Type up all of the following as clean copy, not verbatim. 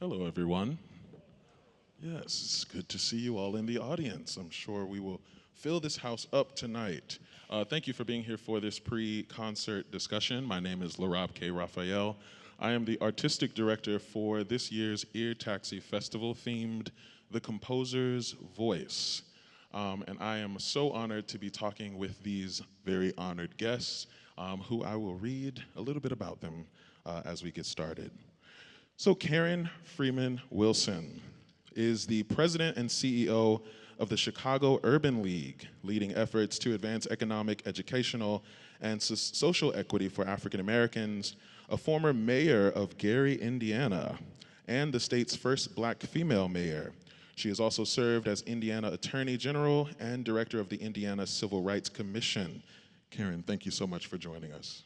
Hello, everyone. Yes, it's good to see you all in the audience. I'm sure we will fill this house up tonight. Thank you for being here for this pre-concert discussion. My name is LaRob Rafael. I am the artistic director for this year's Ear Taxi Festival themed The Composer's Voice. And I am so honored to be talking with these very honored guests, who I will read a little bit about them as we get started. So Karen Freeman-Wilson is the president and CEO of the Chicago Urban League, leading efforts to advance economic, educational, and social equity for African Americans, a former mayor of Gary, Indiana, and the state's first black female mayor. She has also served as Indiana Attorney General and Director of the Indiana Civil Rights Commission. Karen, thank you so much for joining us.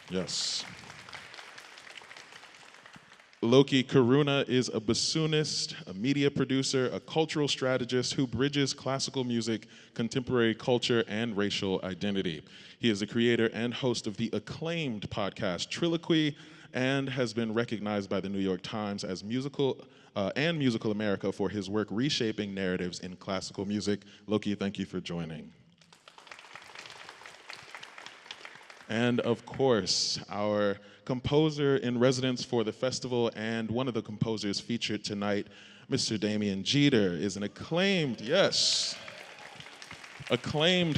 Yes. Loki Karuna is a bassoonist, a media producer, a cultural strategist who bridges classical music, contemporary culture, and racial identity. He is the creator and host of the acclaimed podcast Triloquy and has been recognized by the New York Times as Musical America for his work reshaping narratives in classical music. Loki, thank you for joining. And of course, our composer in residence for the festival and one of the composers featured tonight, Mr. Damien Geter, is an acclaimed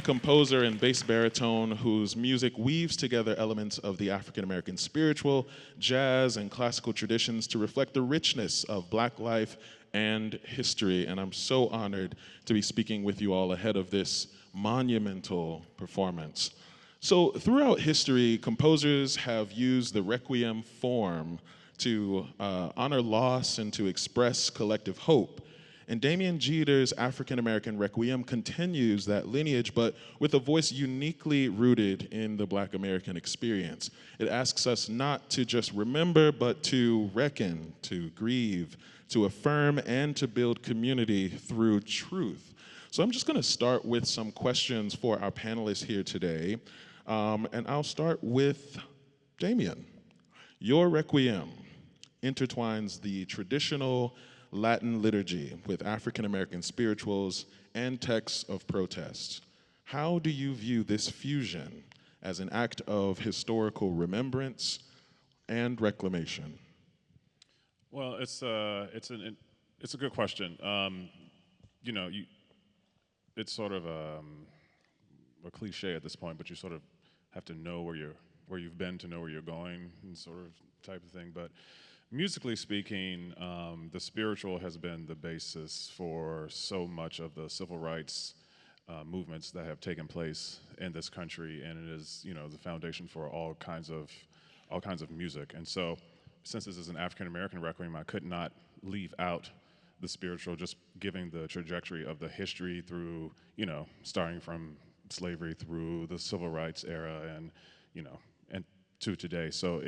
composer and bass baritone whose music weaves together elements of the African American spiritual, jazz, and classical traditions to reflect the richness of Black life and history. And I'm so honored to be speaking with you all ahead of this monumental performance. So throughout history, composers have used the Requiem form to honor loss and to express collective hope. And Damien Geter's African-American Requiem continues that lineage, but with a voice uniquely rooted in the Black American experience. It asks us not to just remember, but to reckon, to grieve, to affirm, and to build community through truth. So I'm just gonna start with some questions for our panelists here today. And I'll start with Damien. Your Requiem intertwines the traditional Latin liturgy with African American spirituals and texts of protest. How do you view this fusion as an act of historical remembrance and reclamation? Well, it's a good question. It's sort of a cliche at this point, but you sort of have to know where you've been to know where you're going, and sort of type of thing. But musically speaking, the spiritual has been the basis for so much of the civil rights movements that have taken place in this country, and it is, the foundation for all kinds of music. And so, since this is an African American requiem, I could not leave out the spiritual, just giving the trajectory of the history through, starting from slavery through the civil rights era and to today. So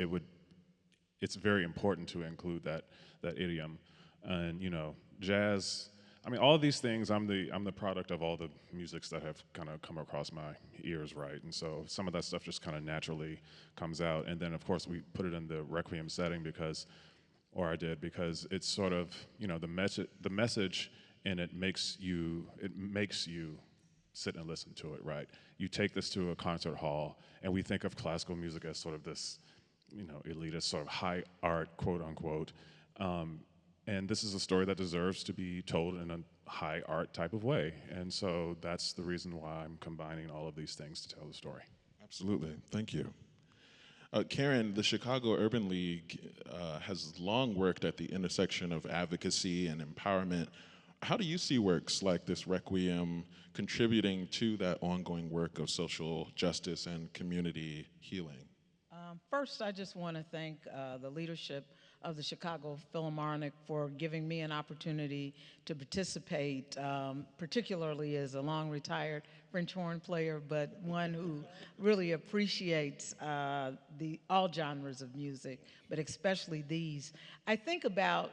it's very important to include that idiom. And jazz, all of these things, I'm the product of all the musics that have kind of come across my ears, right? And so some of that stuff just kind of naturally comes out. And then of course we put it in the Requiem setting because it's sort of, the message in it makes you sit and listen to it, right? You take this to a concert hall, and we think of classical music as sort of this, elitist sort of high art, quote unquote. And this is a story that deserves to be told in a high art type of way. And so that's the reason why I'm combining all of these things to tell the story. Absolutely, thank you. Karen, the Chicago Urban League has long worked at the intersection of advocacy and empowerment. How do you see works like this Requiem contributing to that ongoing work of social justice and community healing? First, I just want to thank the leadership of the Chicago Philharmonic for giving me an opportunity to participate, particularly as a long-retired French horn player, but one who really appreciates all genres of music, but especially these. I think about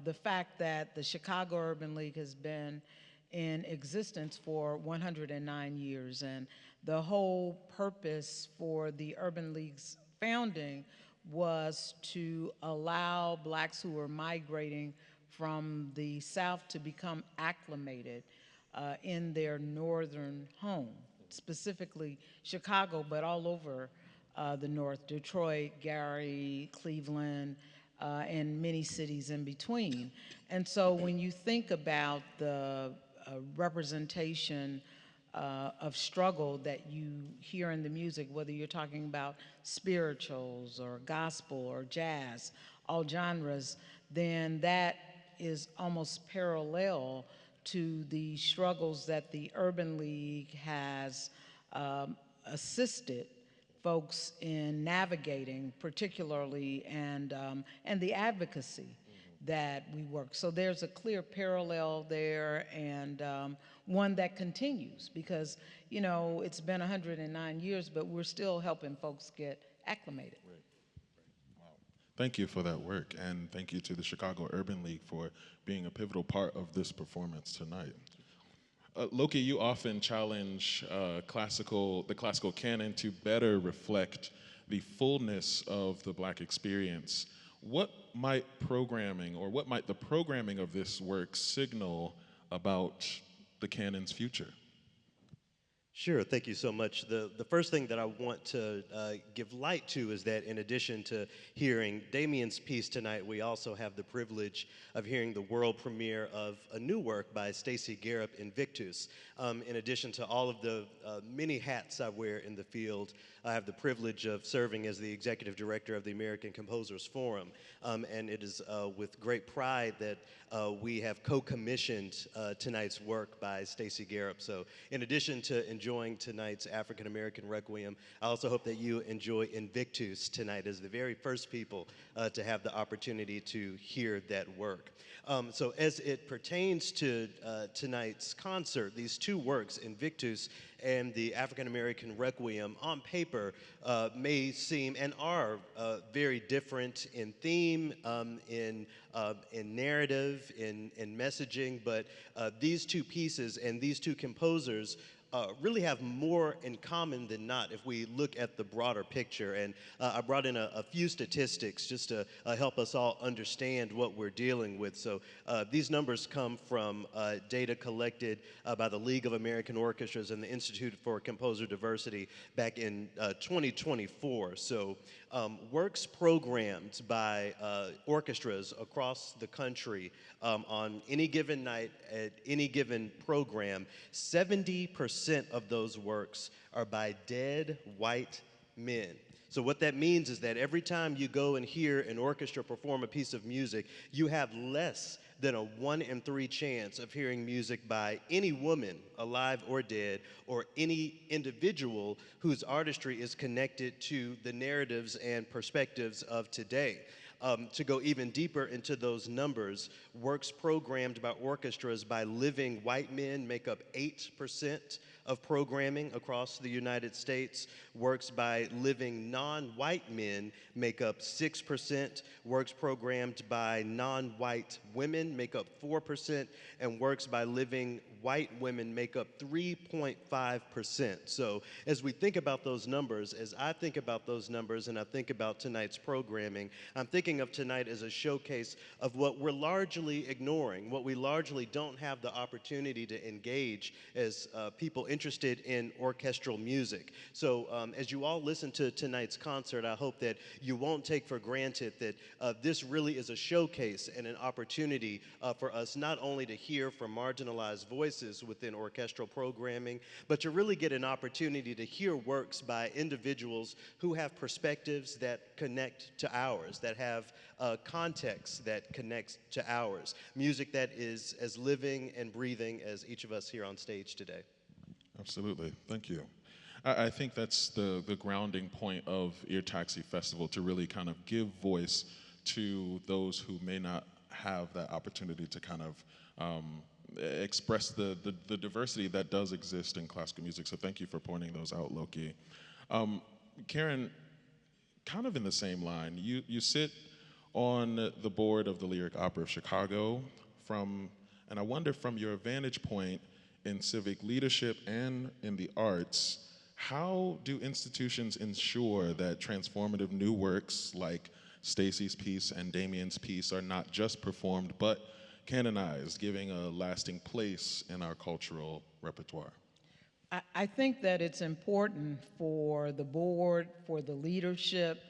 the fact that the Chicago Urban League has been in existence for 109 years, and the whole purpose for the Urban League's founding was to allow blacks who were migrating from the South to become acclimated in their northern home, specifically Chicago, but all over the North, Detroit, Gary, Cleveland, and many cities in between. And so when you think about the representation of struggle that you hear in the music, whether you're talking about spirituals or gospel or jazz, all genres, then that is almost parallel to the struggles that the Urban League has assisted folks in navigating, particularly, and the advocacy that we work. So there's a clear parallel there, and one that continues because, you know, it's been 109 years, but we're still helping folks get acclimated. Thank you for that work, and thank you to the Chicago Urban League for being a pivotal part of this performance tonight. Loki, you often challenge the classical canon to better reflect the fullness of the Black experience. What might the programming of this work signal about the canon's future? Sure, thank you so much. The first thing that I want to give light to is that in addition to hearing Damien's piece tonight, we also have the privilege of hearing the world premiere of a new work by Stacey Garrop, Invictus. In addition to all of the many hats I wear in the field, I have the privilege of serving as the executive director of the American Composers Forum, and it is with great pride that we have co-commissioned tonight's work by Stacey Garrop. So in addition to enjoying tonight's African American Requiem, I also hope that you enjoy Invictus tonight as the very first people to have the opportunity to hear that work. So as it pertains to tonight's concert, these two works, Invictus and the African American Requiem, on paper may seem and are very different in theme, in narrative, in messaging, but these two pieces and these two composers really have more in common than not if we look at the broader picture. And I brought in a few statistics just to help us all understand what we're dealing with. So these numbers come from data collected by the League of American Orchestras and the Institute for Composer Diversity back in 2024. So works programmed by orchestras across the country on any given night at any given program, 70% of those works are by dead white men. So what that means is that every time you go and hear an orchestra perform a piece of music, you have less than a 1 in 3 chance of hearing music by any woman, alive or dead, or any individual whose artistry is connected to the narratives and perspectives of today. To go even deeper into those numbers, works programmed by orchestras by living white men make up 8% of programming across the United States. Works by living non-white men make up 6%. Works programmed by non-white women make up 4%. And works by living white women make up 3.5%. So as we think about those numbers, as I think about those numbers and I think about tonight's programming, I'm thinking of tonight as a showcase of what we're largely ignoring, what we largely don't have the opportunity to engage as people interested in orchestral music. So as you all listen to tonight's concert, I hope that you won't take for granted that this really is a showcase and an opportunity for us not only to hear from marginalized voices within orchestral programming, but to really get an opportunity to hear works by individuals who have perspectives that connect to ours, that have context that connects to ours, music that is as living and breathing as each of us here on stage today. Absolutely, thank you. I think that's the grounding point of Ear Taxi Festival, to really kind of give voice to those who may not have that opportunity to kind of express the diversity that does exist in classical music. So thank you for pointing those out, Loki. Karen, kind of in the same line, you sit on the board of the Lyric Opera of Chicago, and I wonder, from your vantage point in civic leadership and in the arts, how do institutions ensure that transformative new works like Stacy's piece and Damien's piece are not just performed but canonized, giving a lasting place in our cultural repertoire? I think that it's important for the board, for the leadership,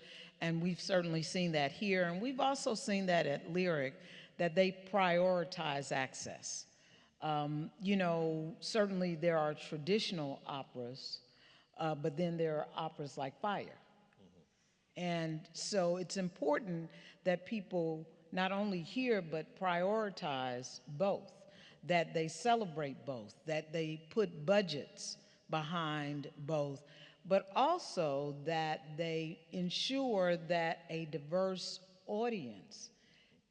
and we've certainly seen that here, and we've also seen that at Lyric, that they prioritize access. Certainly there are traditional operas, but then there are operas like Fire. And so it's important that people not only hear but prioritize both, that they celebrate both, that they put budgets behind both, but also that they ensure that a diverse audience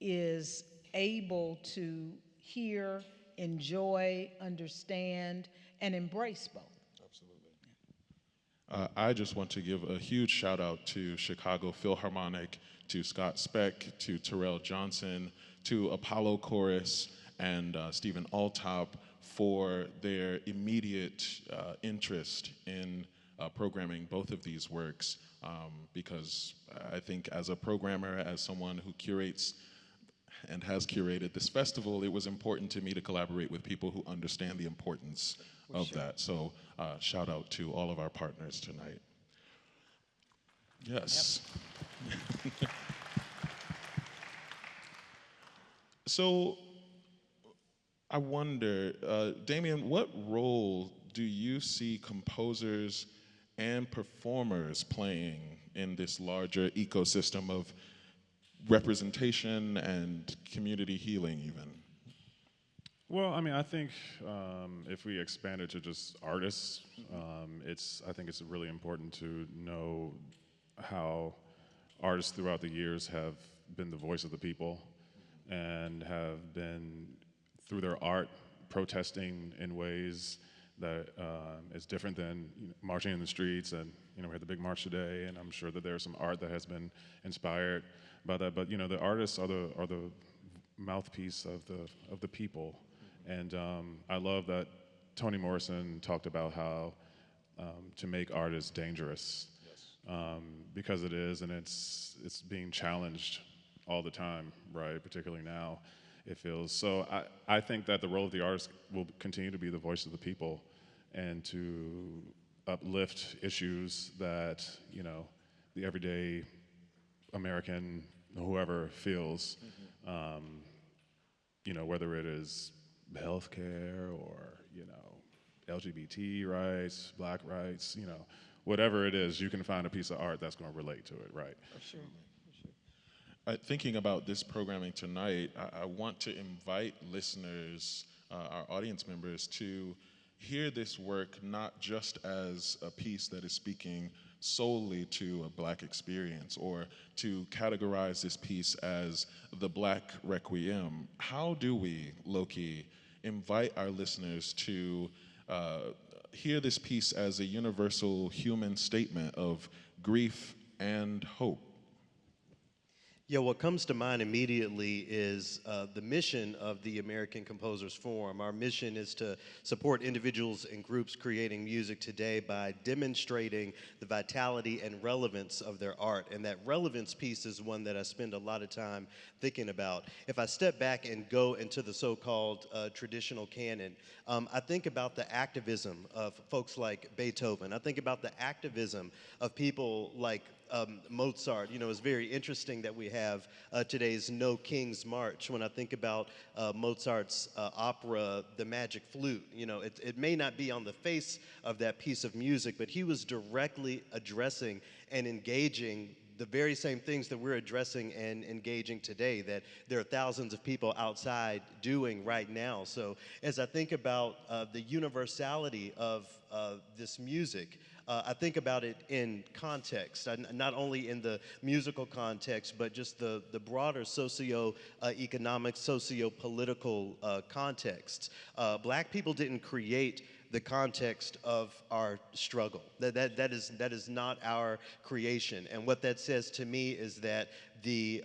is able to hear, enjoy, understand, and embrace both. I just want to give a huge shout out to Chicago Philharmonic, to Scott Speck, to Terrell Johnson, to Apollo Chorus, and Stephen Altop for their immediate interest in programming both of these works, because I think as a programmer, as someone who curates and has curated this festival, it was important to me to collaborate with people who understand the importance of that. So shout out to all of our partners tonight. Yes. Yep. So I wonder, Damien, what role do you see composers and performers playing in this larger ecosystem of representation and community healing even? Well, I mean, I think if we expand it to just artists, I think it's really important to know how artists throughout the years have been the voice of the people and have been, through their art, protesting in ways that is different than marching in the streets. And we had the big march today, and I'm sure that there's some art that has been inspired by that. But the artists are the mouthpiece of the people. And I love that Toni Morrison talked about how to make art is dangerous. Yes. Because it is, and it's being challenged all the time, right? Particularly now, it feels. So I think that the role of the artist will continue to be the voice of the people and to uplift issues that the everyday American, whoever feels, whether it is healthcare or LGBT rights, Black rights, whatever it is, you can find a piece of art that's going to relate to it, right? For sure. Thinking about this programming tonight, I want to invite listeners, our audience members, to hear this work not just as a piece that is speaking solely to a Black experience or to categorize this piece as the Black Requiem. How do we, Loki, invite our listeners to hear this piece as a universal human statement of grief and hope? Yeah, what comes to mind immediately is the mission of the American Composers Forum. Our mission is to support individuals and groups creating music today by demonstrating the vitality and relevance of their art. And that relevance piece is one that I spend a lot of time thinking about. If I step back and go into the so-called traditional canon, I think about the activism of folks like Beethoven. I think about the activism of people like Mozart. It's very interesting that we have today's No King's March. When I think about Mozart's opera, The Magic Flute, it may not be on the face of that piece of music, but he was directly addressing and engaging the very same things that we're addressing and engaging today, that there are thousands of people outside doing right now. So as I think about the universality of this music, I think about it in context, not only in the musical context, but just the broader socio-economic, socio-political context. Black people didn't create the context of our struggle. That is not our creation. And what that says to me is that the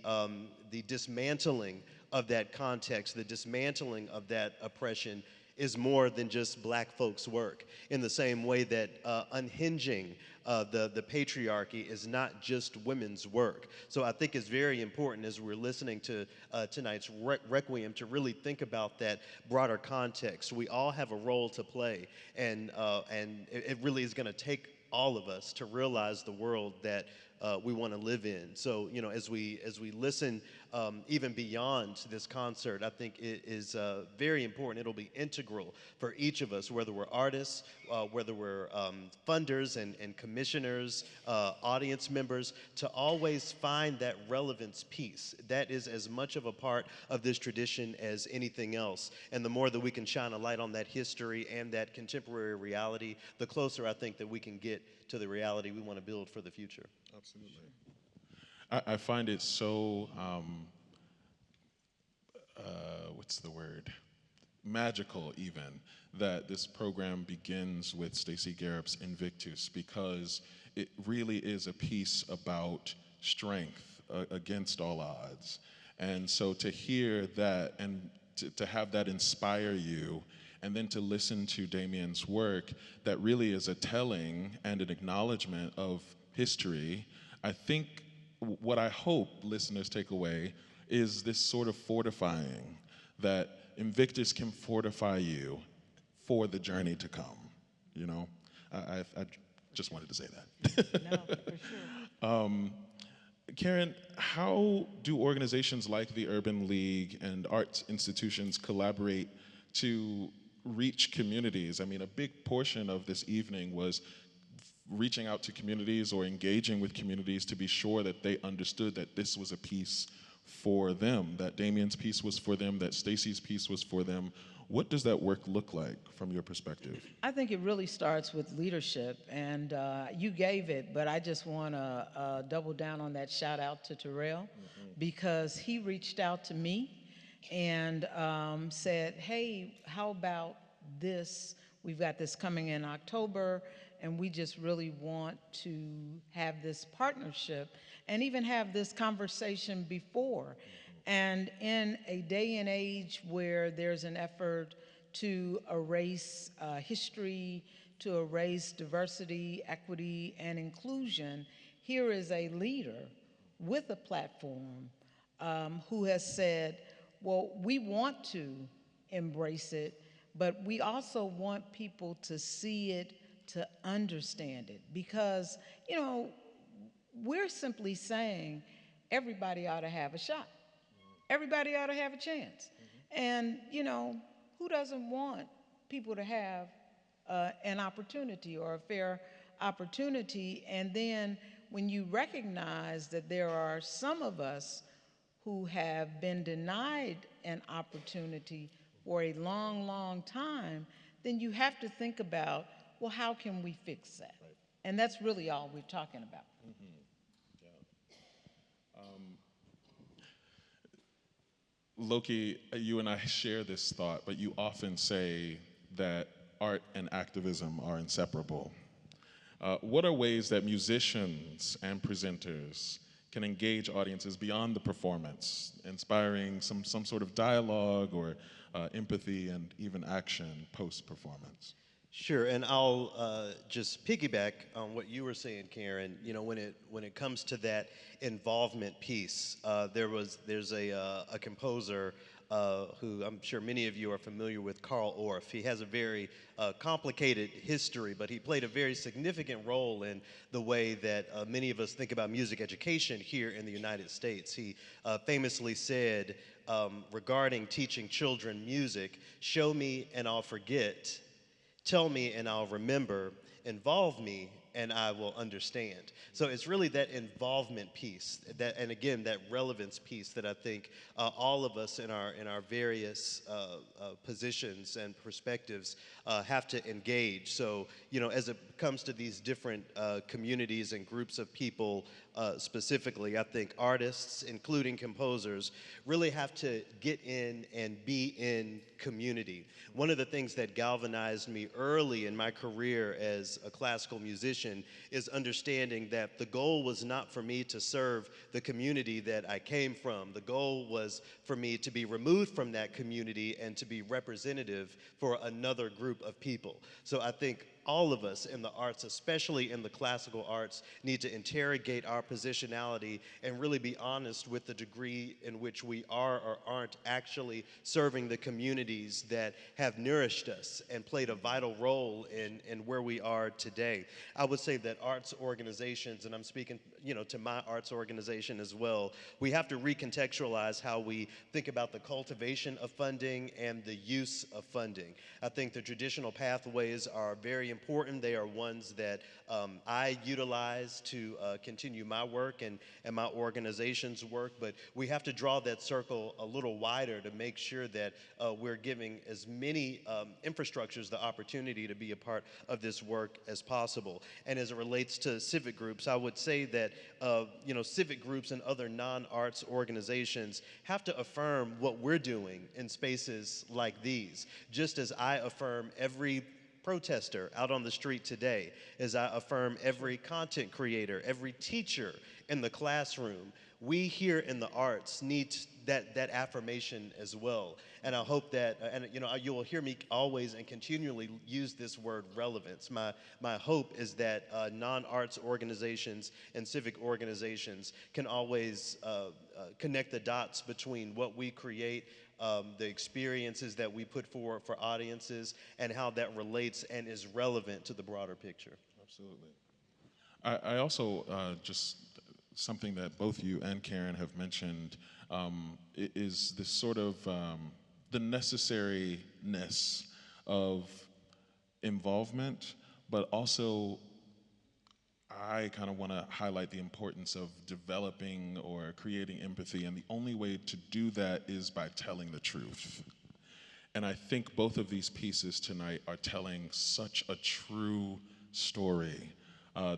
dismantling of that context, the dismantling of that oppression is more than just black folks' work, in the same way that unhinging the patriarchy is not just women's work. So I think it's very important as we're listening to tonight's Requiem to really think about that broader context. We all have a role to play, and it really is going to take all of us to realize the world that we want to live in. So, as we listen even beyond this concert, I think it is very important. It'll be integral for each of us, whether we're artists, whether we're funders and commissioners, audience members, to always find that relevance piece. That is as much of a part of this tradition as anything else. And the more that we can shine a light on that history and that contemporary reality, the closer I think that we can get to the reality we want to build for the future. Absolutely. I find it so, what's the word? Magical, even, that this program begins with Stacey Garrop's Invictus, because it really is a piece about strength against all odds. And so to hear that and to have that inspire you, and then to listen to Damien's work that really is a telling and an acknowledgement of history, I think what I hope listeners take away is this sort of fortifying, that Invictus can fortify you for the journey to come, I just wanted to say that. No, for sure. Karen, how do organizations like the Urban League and arts institutions collaborate to reach communities? I mean, a big portion of this evening was reaching out to communities or engaging with communities to be sure that they understood that this was a piece for them, that Damien's piece was for them, that Stacey's piece was for them. What does that work look like from your perspective? I think it really starts with leadership, and you gave it, but I just want to double down on that shout out to Terrell, because he reached out to me and said, hey, how about this? We've got this coming in October, and we just really want to have this partnership and even have this conversation before. And in a day and age where there's an effort to erase history, to erase diversity, equity, and inclusion, here is a leader with a platform who has said, well, we want to embrace it, but we also want people to see it, to understand it. Because, we're simply saying everybody ought to have a shot. Everybody ought to have a chance. And, who doesn't want people to have an opportunity or a fair opportunity? And then when you recognize that there are some of us who have been denied an opportunity for a long, long time, then you have to think about, well, how can we fix that? Right. And that's really all we're talking about. Loki, you and I share this thought, but you often say that art and activism are inseparable. What are ways that musicians and presenters can engage audiences beyond the performance, inspiring some sort of dialogue or empathy and even action post-performance? Sure, and I'll just piggyback on what you were saying, Karen. When it comes to that involvement piece, there's a composer who I'm sure many of you are familiar with, Carl Orff. He has a very complicated history, but he played a very significant role in the way that many of us think about music education here in the United States. He famously said regarding teaching children music, "Show me and I'll forget. Tell me and I'll remember, involve me and I will understand." So it's really that involvement piece, and again, that relevance piece that I think all of us in our various positions and perspectives have to engage. So, as it comes to these different communities and groups of people specifically, I think artists, including composers, really have to get in and be in community. One of the things that galvanized me early in my career as a classical musician position is understanding that the goal was not for me to serve the community that I came from. The goal was for me to be removed from that community and to be representative for another group of people. So I think all of us in the arts, especially in the classical arts, need to interrogate our positionality and really be honest with the degree in which we are or aren't actually serving the communities that have nourished us and played a vital role in where we are today. I would say that arts organizations, and I'm speaking, to my arts organization as well, we have to recontextualize how we think about the cultivation of funding and the use of funding. I think the traditional pathways are very important. They are ones that I utilize to continue my work and my organization's work, but we have to draw that circle a little wider to make sure that we're giving as many infrastructures the opportunity to be a part of this work as possible. And as it relates to civic groups, I would say that civic groups and other non-arts organizations have to affirm what we're doing in spaces like these, just as I affirm every protester out on the street today, as I affirm every content creator, every teacher in the classroom. We here in the arts need that affirmation as well. And I hope that, you will hear me always and continually use this word relevance. My hope is that non-arts organizations and civic organizations can always connect the dots between what we create, the experiences that we put forward for audiences, and how that relates and is relevant to the broader picture. Absolutely. I also just something that both you and Karen have mentioned is this sort of the necessariness of involvement, but also I kind of want to highlight the importance of developing or creating empathy, and the only way to do that is by telling the truth. And I think both of these pieces tonight are telling such a true story.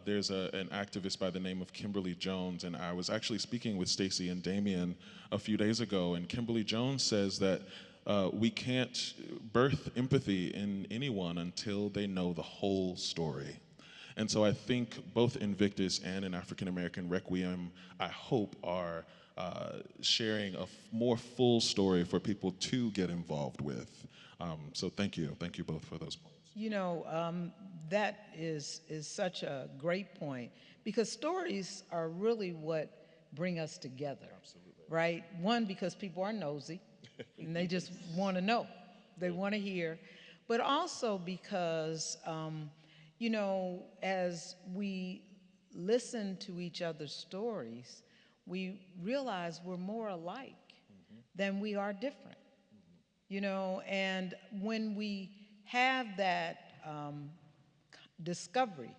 There's an activist by the name of Kimberly Jones, and I was actually speaking with Stacy and Damien a few days ago, and Kimberly Jones says that we can't birth empathy in anyone until they know the whole story. And so I think both Invictus and an African American Requiem, I hope, are sharing a more full story for people to get involved with. So thank you both for those points. That is such a great point, because stories are really what bring us together. Absolutely. Right? One, because people are nosy and they just want to know, they want to hear, but also because as we listen to each other's stories, we realize we're more alike than we are different. And when we have that discovery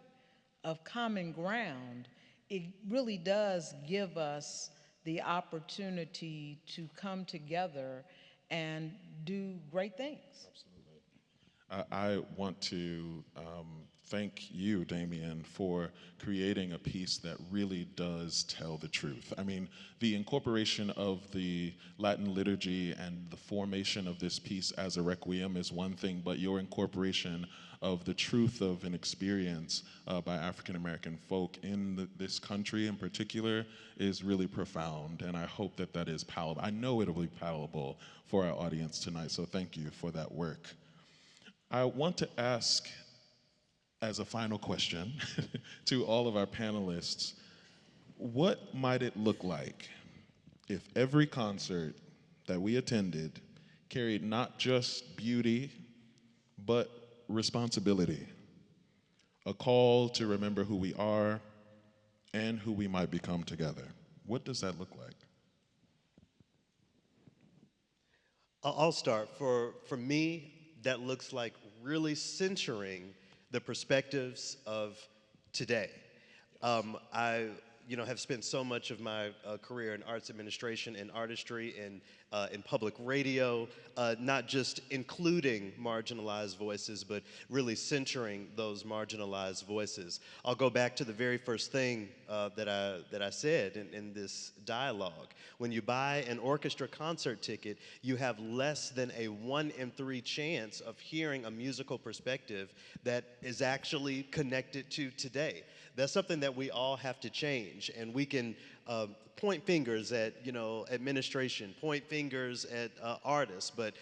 of common ground, it really does give us the opportunity to come together and do great things. Absolutely. I want to thank you, Damien, for creating a piece that really does tell the truth. I mean, the incorporation of the Latin liturgy and the formation of this piece as a requiem is one thing, but your incorporation of the truth of an experience by African American folk in this country in particular is really profound, and I hope that that is palatable. I know it'll be palatable for our audience tonight, so thank you for that work. I want to ask, as a final question to all of our panelists, what might it look like if every concert that we attended carried not just beauty, but responsibility, a call to remember who we are and who we might become together? What does that look like? I'll start. For me, that looks like really centering the perspectives of today. I have spent so much of my career in arts administration and artistry, and in public radio, not just including marginalized voices, but really centering those marginalized voices. I'll go back to the very first thing that I said in this dialogue. When you buy an orchestra concert ticket, you have less than a 1 in 3 chance of hearing a musical perspective that is actually connected to today. That's something that we all have to change, and we can point fingers at administration, point fingers at artists, but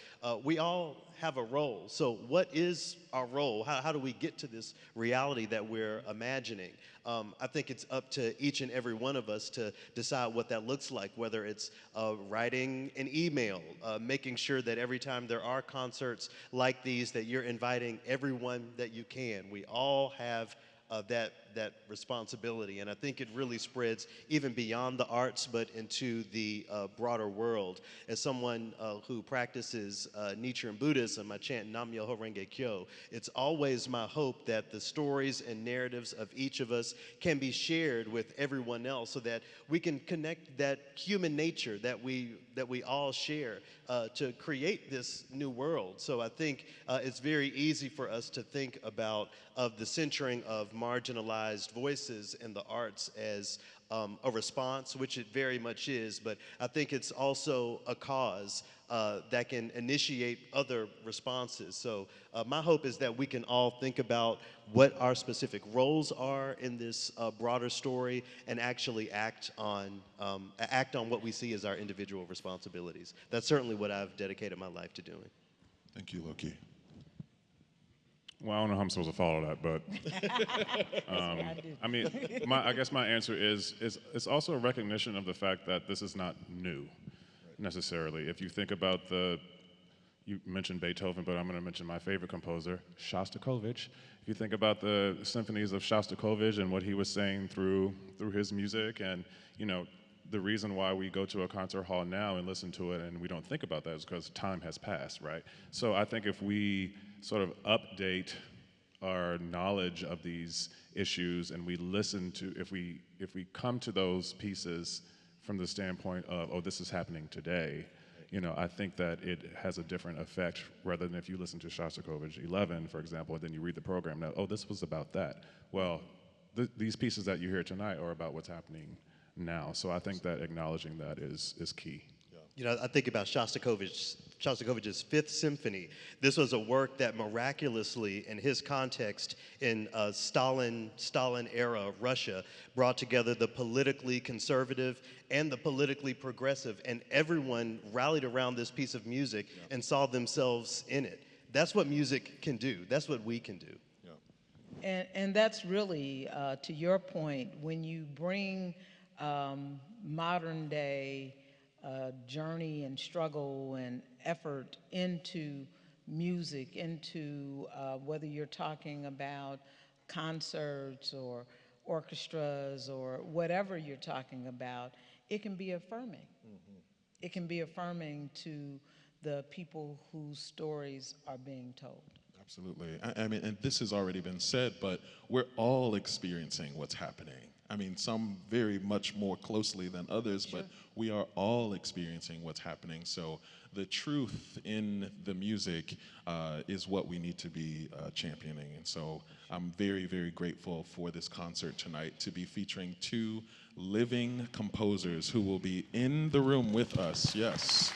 we all have a role. So what is our role? How do we get to this reality that we're imagining? I think it's up to each and every one of us to decide what that looks like, whether it's writing an email, making sure that every time there are concerts like these that you're inviting everyone that you can. We all have that responsibility, and I think it really spreads even beyond the arts, but into the broader world. As someone who practices Nichiren Buddhism, I chant Nam Myoho Renge Kyo. It's always my hope that the stories and narratives of each of us can be shared with everyone else, so that we can connect that human nature that we all share to create this new world. So I think it's very easy for us to think about the centering of marginalized voices in the arts as a response, which it very much is, but I think it's also a cause that can initiate other responses. So my hope is that we can all think about what our specific roles are in this broader story and actually act on what we see as our individual responsibilities. That's certainly what I've dedicated my life to doing. Thank you, Loki. Well, I don't know how I'm supposed to follow that, but I mean, I guess my answer is it's also a recognition of the fact that this is not new, necessarily. If you think about you mentioned Beethoven, but I'm going to mention my favorite composer, Shostakovich. If you think about the symphonies of Shostakovich and what he was saying through his music, and the reason why we go to a concert hall now and listen to it and we don't think about that is because time has passed, right? So I think if we sort of update our knowledge of these issues and we listen to, if we come to those pieces from the standpoint of, oh, this is happening today, I think that it has a different effect rather than if you listen to Shostakovich 11, for example, and then you read the program, now, oh, this was about that. Well, these pieces that you hear tonight are about what's happening now. So I think that acknowledging that is key. I think about Shostakovich's Fifth Symphony. This was a work that miraculously, in his context in Stalin-era Russia, brought together the politically conservative and the politically progressive, and everyone rallied around this piece of music and saw themselves in it. That's what music can do. That's what we can do. And that's really, to your point, when you bring modern day journey and struggle and effort into music, into whether you're talking about concerts or orchestras or whatever you're talking about, it can be affirming. Mm-hmm. It can be affirming to the people whose stories are being told. Absolutely. I mean, and this has already been said, but we're all experiencing what's happening. I mean, some very much more closely than others, sure. But we are all experiencing what's happening. So the truth in the music is what we need to be championing. And so I'm very, very grateful for this concert tonight to be featuring 2 living composers who will be in the room with us. Yes.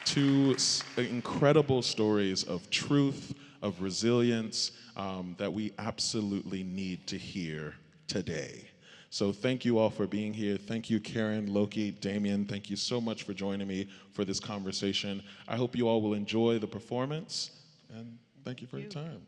2 incredible stories of truth, of resilience, that we absolutely need to hear today. So thank you all for being here. Thank you, Karen, Loki, Damien. Thank you so much for joining me for this conversation. I hope you all will enjoy the performance, and thank you for your time.